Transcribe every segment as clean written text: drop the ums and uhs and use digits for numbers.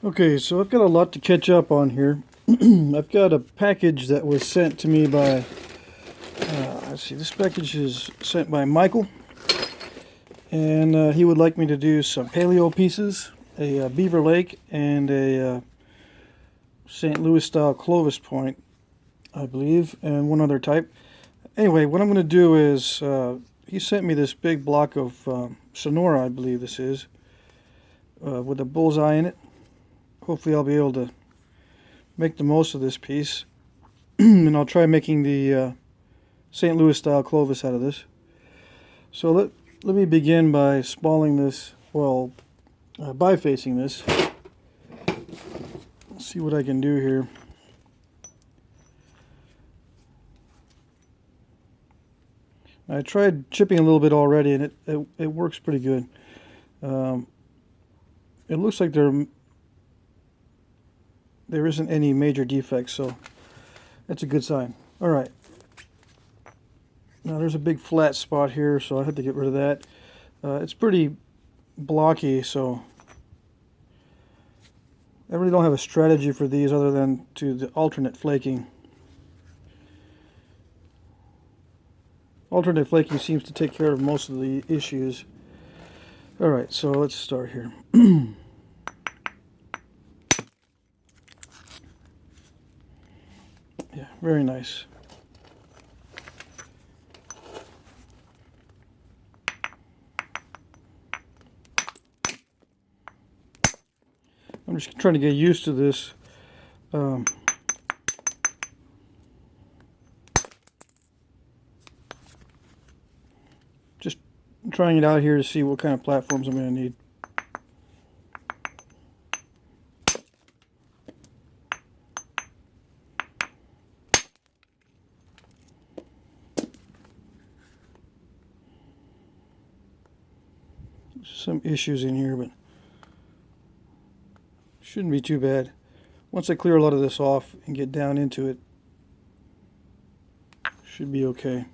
Okay, so I've got a lot to catch up on here. I've got a package that was sent to me by, let's see, this package is sent by Michael, and he would like me to do some paleo pieces, a Beaver Lake, and a St. Louis style Clovis point, I believe, and one other type. Anyway, what I'm going to do is, he sent me this big block of Sonora, I believe this is, with a bullseye in it. Hopefully I'll be able to make the most of this piece. And I'll try making the St. Louis style Clovis out of this. So let me begin by spalling this, well, bifacing this. Let's see what I can do here. I tried chipping a little bit already, and it works pretty good. It looks like there isn't any major defects, so that's a good sign. All right. Now there's a big flat spot here, so I have to get rid of that. It's pretty blocky, so I really don't have a strategy for these other than to the alternate flaking. Alternate flaking seems to take care of most of the issues. All right, so let's start here. Yeah, very nice. I'm just trying to get used to this. Just trying it out here to see what kind of platforms I'm going to need. Some issues in here, but shouldn't be too bad. Once I clear a lot of this off and get down into it, should be okay.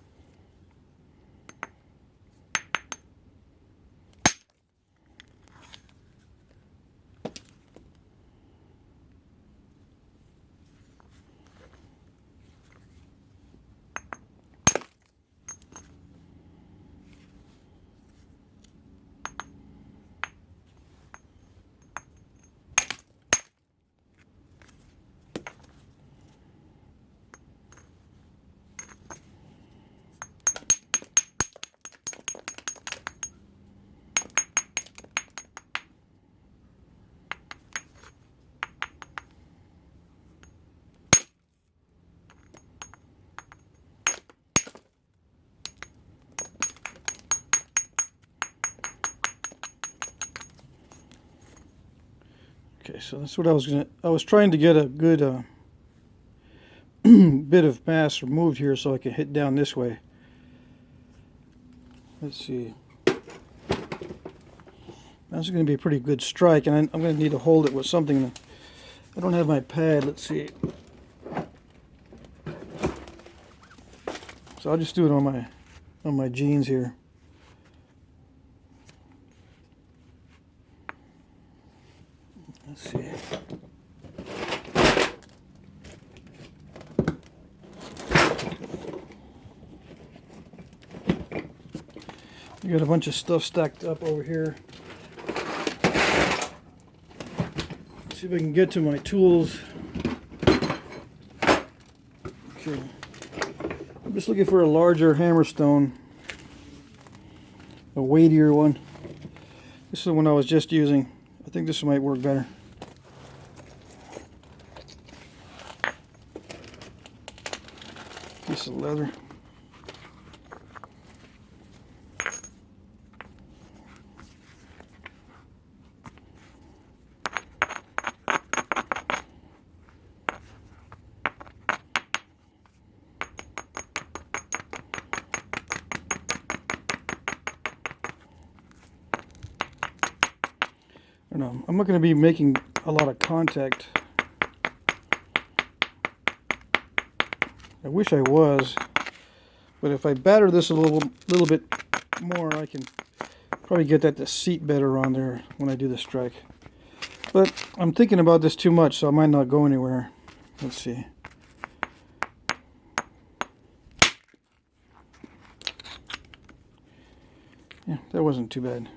Okay, so that's what I was trying to get a good bit of mass removed here so I can hit down this way. Let's see. That's going to be a pretty good strike, and I'm going to need to hold it with something. I don't have my pad. Let's see. So I'll just do it on my jeans here. Let's see. We got a bunch of stuff stacked up over here. See if I can get to my tools. Okay. I'm just looking for a larger hammerstone, a weightier one. This is the one I was just using. I think this might work better. Piece of leather. I don't know. I'm not going to be making a lot of contact. I wish I was, but if I batter this a little bit more, I can probably get that to seat better on there when I do the strike. But I'm thinking about this too much, so I might not go anywhere. Let's see. Yeah, that wasn't too bad.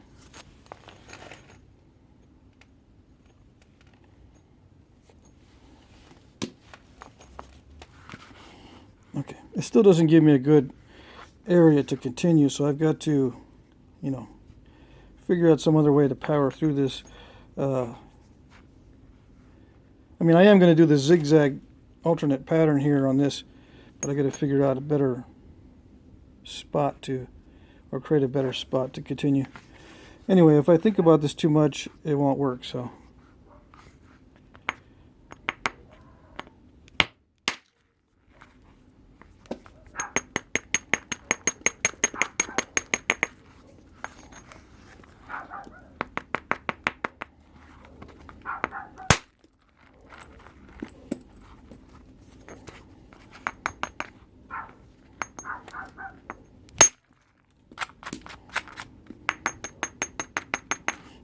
Okay, it still doesn't give me a good area to continue, so I've got to, you know, figure out some other way to power through this. I mean, I am going to do the zigzag alternate pattern here on this, but I got to figure out a better spot to, or create a better spot to continue. Anyway, if I think about this too much, it won't work, so.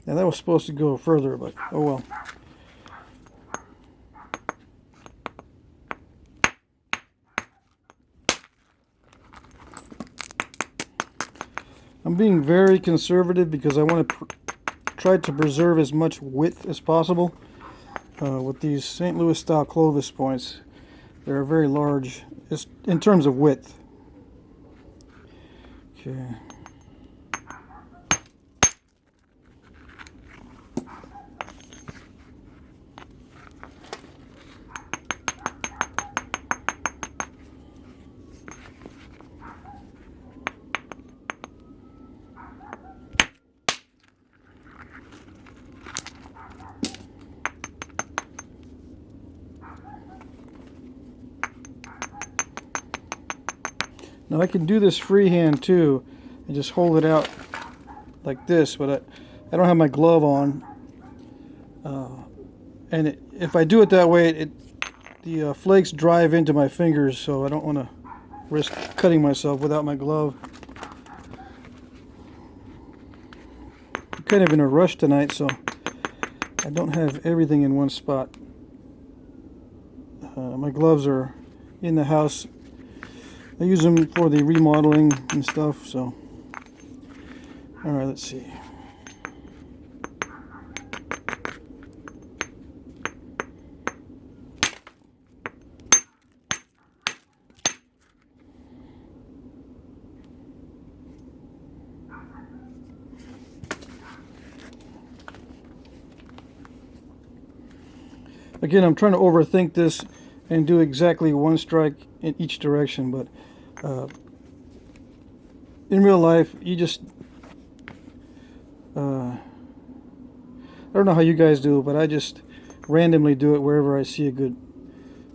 Now that was supposed to go further, but oh well. I'm being very conservative because I want to try to preserve as much width as possible with these St. Louis style Clovis points. They're very large in terms of width. Okay. Now I can do this freehand too and just hold it out like this, but I don't have my glove on. And if I do it that way, the flakes drive into my fingers, so I don't want to risk cutting myself without my glove. I'm kind of in a rush tonight, so I don't have everything in one spot. My gloves are in the house. I use them for the remodeling and stuff, so. Alright, let's see. Again, I'm trying to overthink this and do exactly one strike in each direction, but in real life, you just I don't know how you guys do it, but I just randomly do it wherever I see a good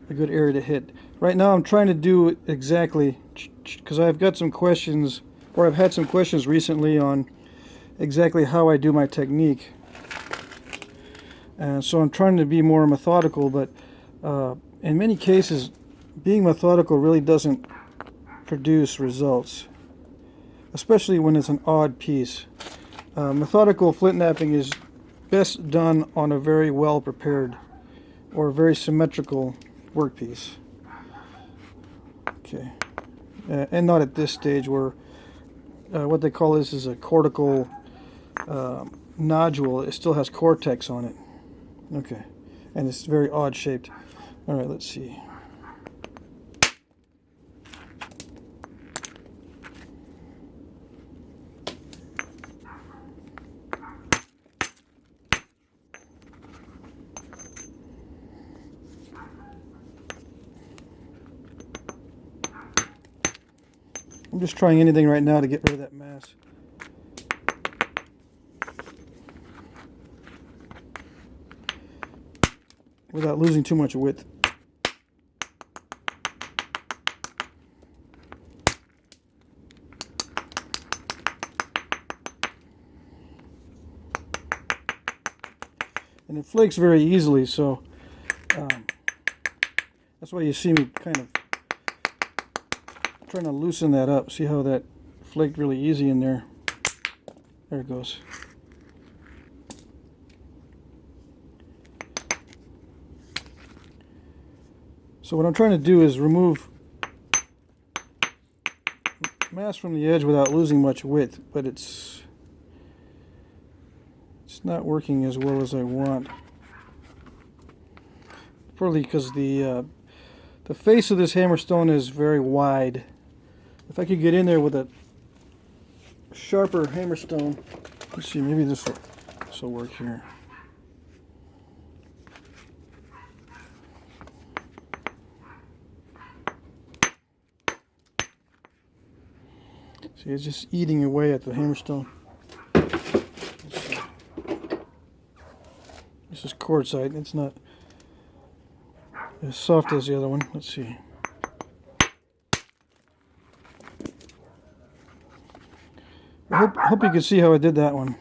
area to hit. Right now, I'm trying to do it exactly because I've got some questions, or I've had some questions recently on exactly how I do my technique. And so I'm trying to be more methodical, but in many cases, being methodical really doesn't produce results, especially when it's an odd piece. Methodical flint knapping is best done on a very well prepared or very symmetrical workpiece. Okay, and not at this stage where what they call this is a cortical nodule. It still has cortex on it. Okay, and it's very odd shaped. All right, let's see. I'm just trying anything right now to get rid of that mass. Without losing too much width. And it flakes very easily, so that's why you see me kind of trying to loosen that up. See how that flaked really easy in there? There it goes. So what I'm trying to do is remove mass from the edge without losing much width, but it's not working as well as I want. Partly because the face of this hammerstone is very wide. If I could get in there with a sharper hammerstone, let's see, maybe this will work here. See, it's just eating away at the hammerstone. This is quartzite. It's not as soft as the other one. Let's see. I hope you can see how I did that one.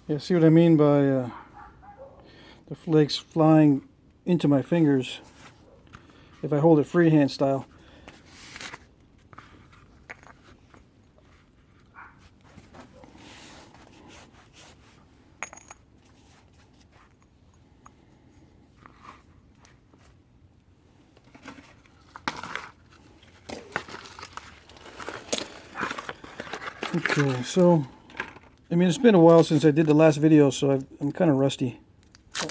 Yeah, see what I mean by the flakes flying into my fingers if I hold it freehand style. Okay, so I mean, it's been a while since I did the last video, so I'm kind of rusty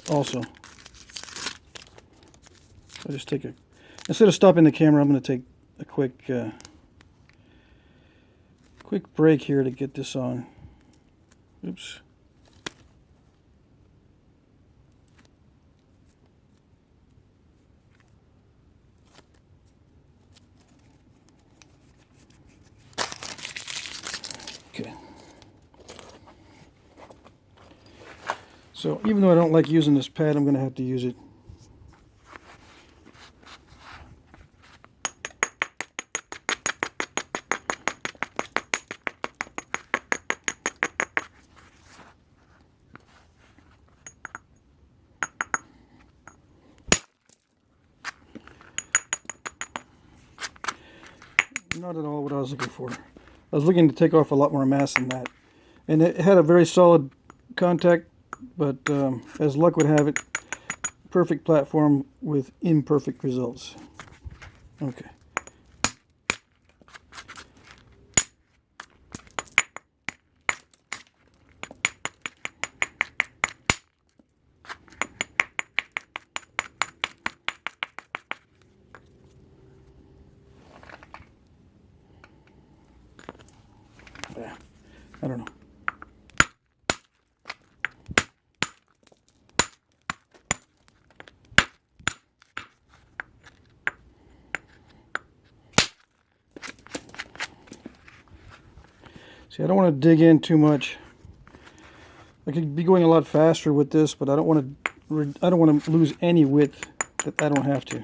also. So I just take instead of stopping the camera, I'm going to take a quick break here to get this on. Oops. Okay. So even though I don't like using this pad, I'm going to have to use it. Not at all what I was looking for. I was looking to take off a lot more mass than that. And it had a very solid contact, but as luck would have it, perfect platform with imperfect results. Okay. Yeah, I don't know. See, I don't want to dig in too much. I could be going a lot faster with this, but I don't want to lose any width that I don't have to.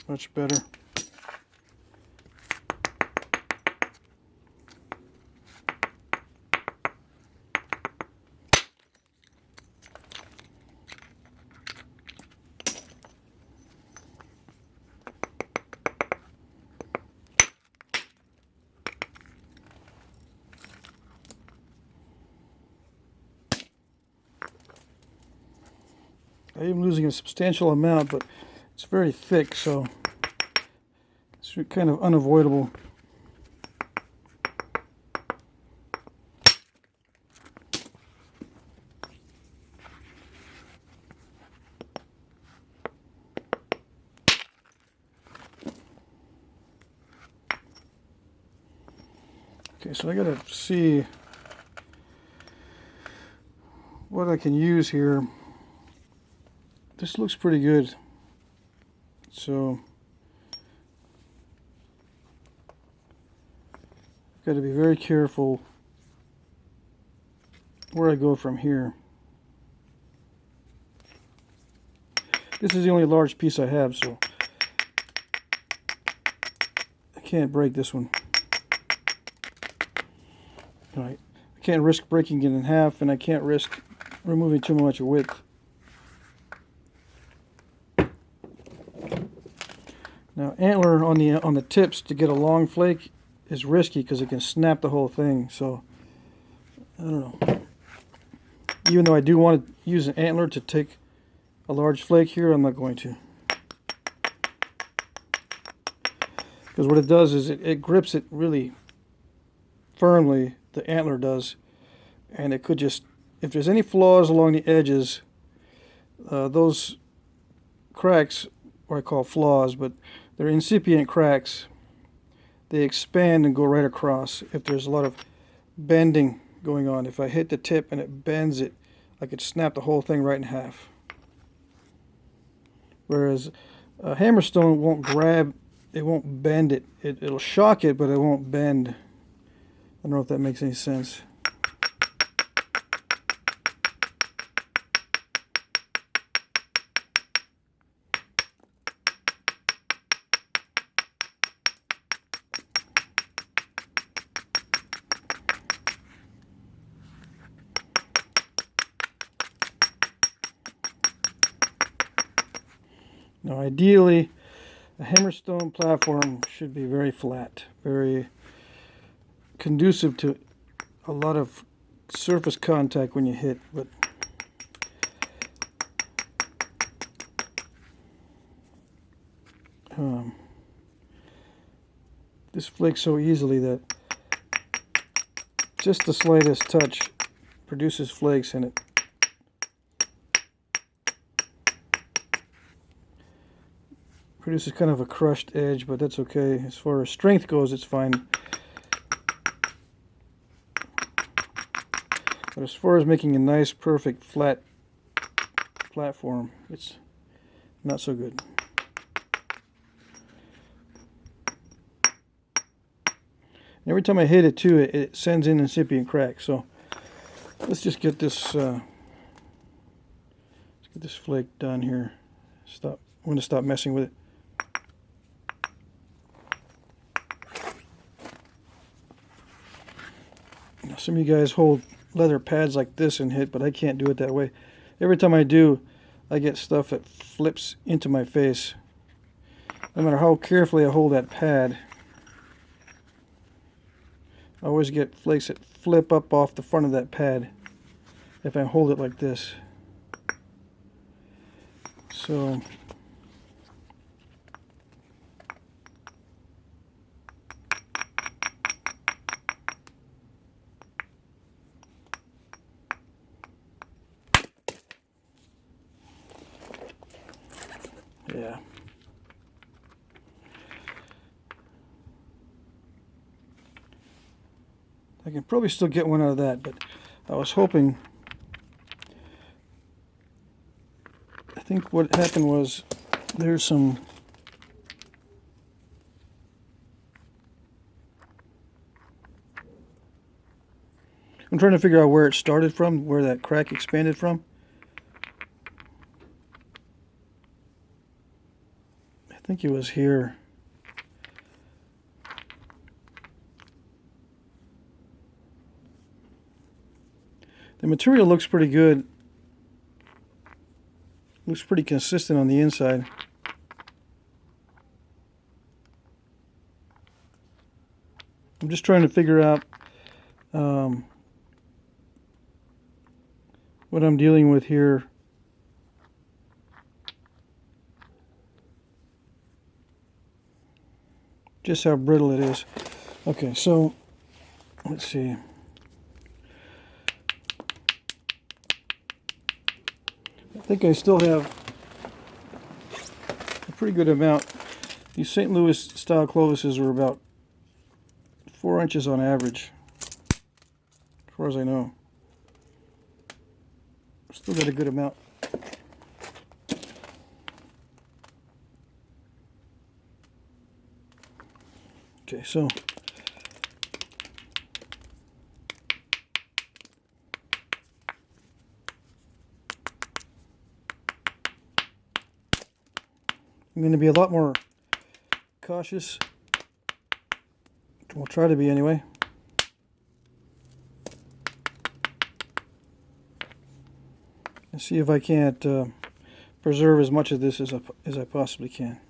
Much better. I am losing a substantial amount, but it's very thick, so it's kind of unavoidable. Okay, so I gotta see what I can use here. This looks pretty good. So got to be very careful where I go from here. This is the only large piece I have, so I can't break this one. All right, I can't risk breaking it in half, and I can't risk removing too much width. Now, antler on the tips to get a long flake is risky because it can snap the whole thing. So I don't know. Even though I do want to use an antler to take a large flake here, I'm not going to. Because what it does is it grips it really firmly, the antler does, and it could just, if there's any flaws along the edges, those cracks, or I call flaws, but they're incipient cracks, they expand and go right across if there's a lot of bending going on. If I hit the tip and it bends it, I could snap the whole thing right in half. Whereas a hammerstone won't grab, it won't bend it. It'll shock it, but it won't bend. I don't know if that makes any sense. Now, ideally, a hammerstone platform should be very flat, very conducive to a lot of surface contact when you hit, but this flakes so easily that just the slightest touch produces flakes in it. Produces kind of a crushed edge, but that's okay. As far as strength goes, it's fine. But as far as making a nice, perfect, flat platform, it's not so good. Every time I hit it too, it sends in incipient cracks. So let's just get this flake done here. I'm going to stop messing with it. Now, some of you guys hold leather pads like this and hit, but I can't do it that way. Every time I do, I get stuff that flips into my face. No matter how carefully I hold that pad, I always get flakes that flip up off the front of that pad if I hold it like this. So yeah. I can probably still get one out of that, but I was hoping. I think what happened was there's some I'm trying to figure out where it started from, where that crack expanded from. I think it was here. The material looks pretty good. Looks pretty consistent on the inside. I'm just trying to figure out what I'm dealing with here. Just how brittle it is. Okay, so let's see. I think I still have a pretty good amount. These St. Louis style Clovises were about 4 inches on average, as far as I know. Still got a good amount. Okay, so I'm going to be a lot more cautious. We'll try to be anyway. And see if I can't preserve as much of this as I possibly can.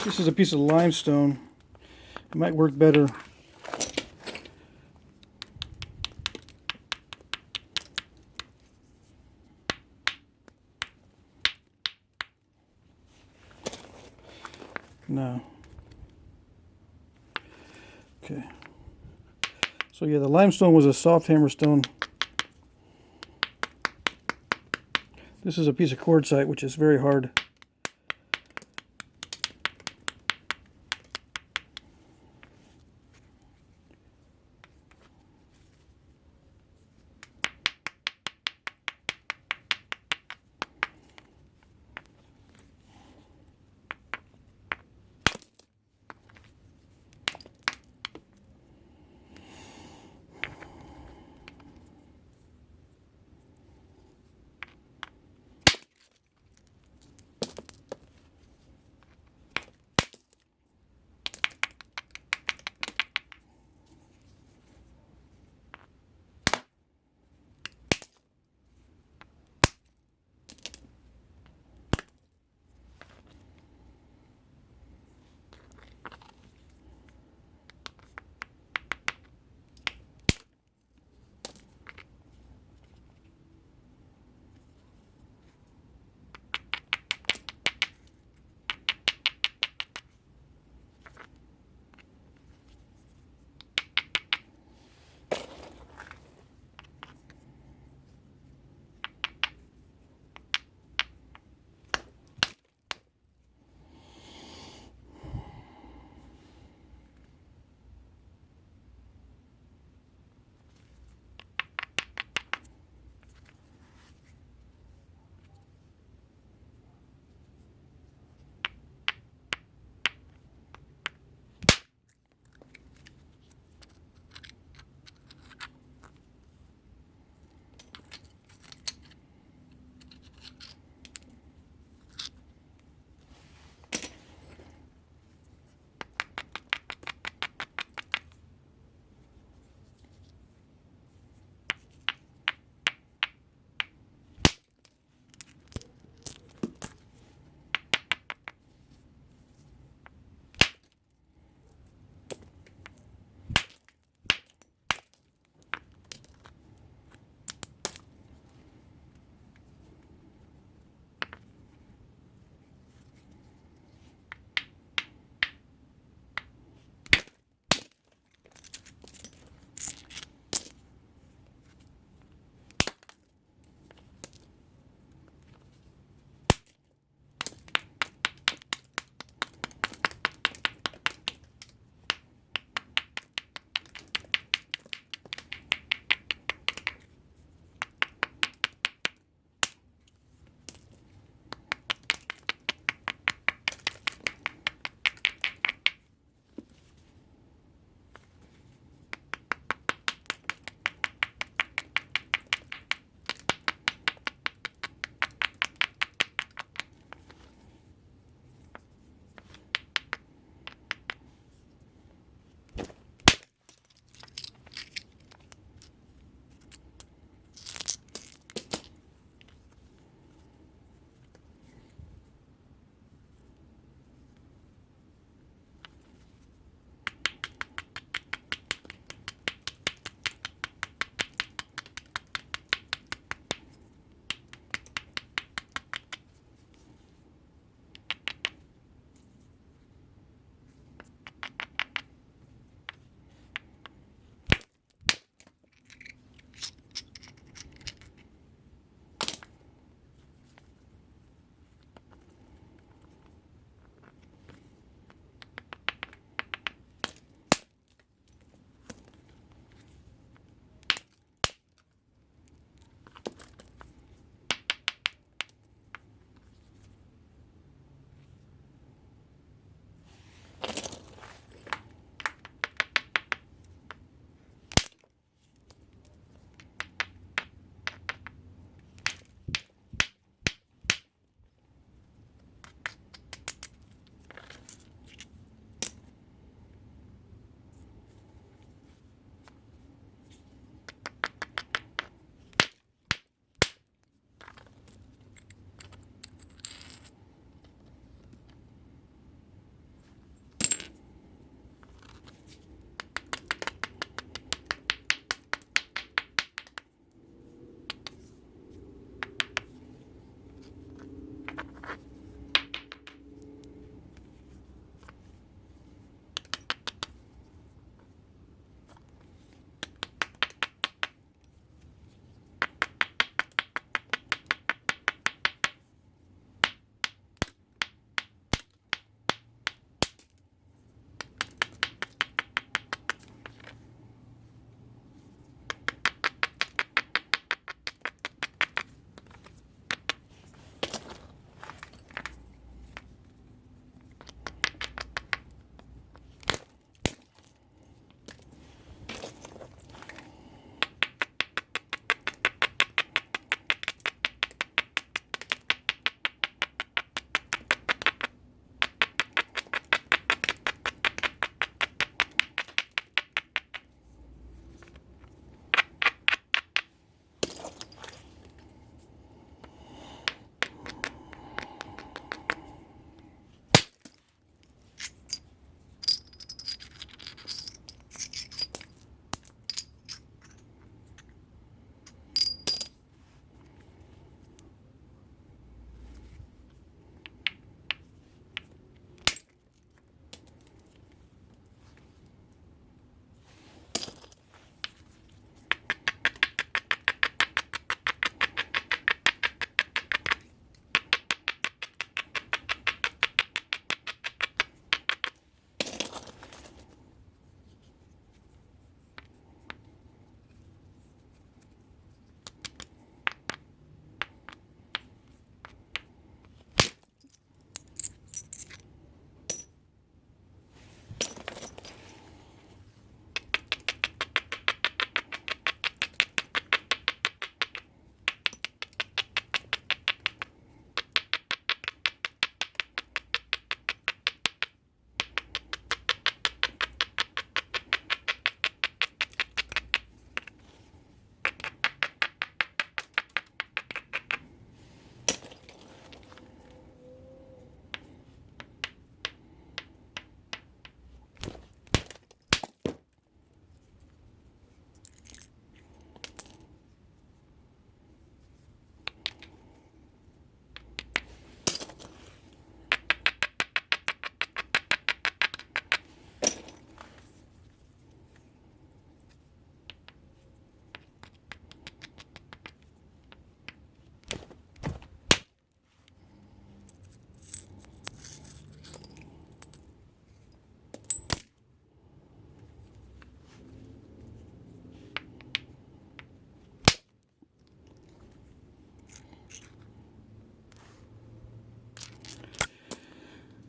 This is a piece of limestone. It might work better. No. Okay. So yeah, the limestone was a soft hammerstone. This is a piece of quartzite, which is very hard.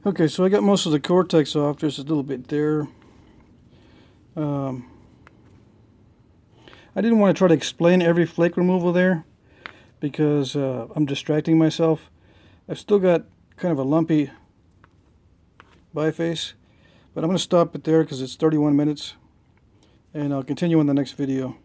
Okay, so I got most of the cortex off, just a little bit there. I didn't want to try to explain every flake removal there because I'm distracting myself. I've still got kind of a lumpy biface, but I'm going to stop it there because it's 31 minutes, and I'll continue in the next video.